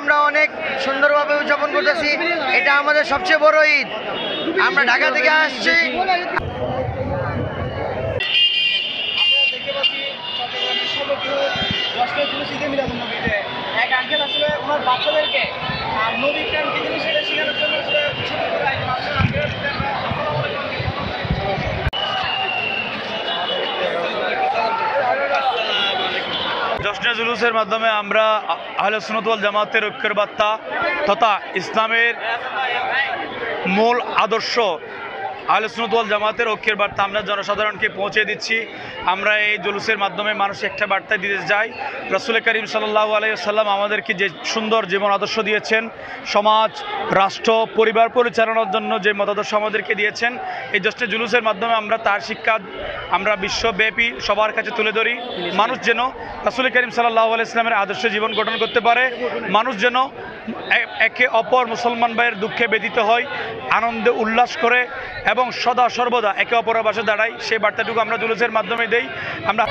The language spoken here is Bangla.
আমরা অনেক সুন্দরভাবে উদযাপন করতেছি। এটা আমাদের সবচেয়ে বড় ঈদ। আমরা ঢাকা থেকে আসছি। এক আঙ্কেল আসলে ওনার বাচ্চাদেরকে নবী প্রেম কি জিনিস সেটা শেখানোর জন্য জশ্নে জুলুসের মাধ্যমে আমরা আহলে সুন্নাত ওয়াল জামাতের ঐক্যের বার্তা তথা ইসলামের মূল আদর্শ আহলে সুন্নাত ওয়াল জামাতের ঐক্যের বার্তা আমরা জনসাধারণকে পৌঁছে দিচ্ছি। আমরা এই জুলুসের মাধ্যমে মানুষ একটা বার্তা দিতে চাই। রাসূল করিম সাল্লাল্লাহু আলাইহি ওয়াসাল্লাম আমাদেরকে যে সুন্দর জীবন আদর্শ দিয়েছেন, সমাজ রাষ্ট্র পরিবার পরিচালনার জন্য যে মতাদর্শ আমাদেরকে দিয়েছেন, এই জশ্নে জুলুসের মাধ্যমে আমরা তার শিক্ষা আমরা বিশ্বব্যাপী সবার কাছে তুলে ধরি। মানুষ যেন রাসূল করিম সাল্লাল্লাহু আলাইহি ওয়াসাল্লামের আদর্শে জীবন গঠন করতে পারে, মানুষ যেন একে অপর মুসলমান ভাইয়ের দুঃখে ব্যথিত হয়, আনন্দে উল্লাস করে এবং সদা সর্বদা একে অপরের পাশে দাঁড়াই, সেই বার্তাটুকু আমরা জুলুসের মাধ্যমে দেই। আমরা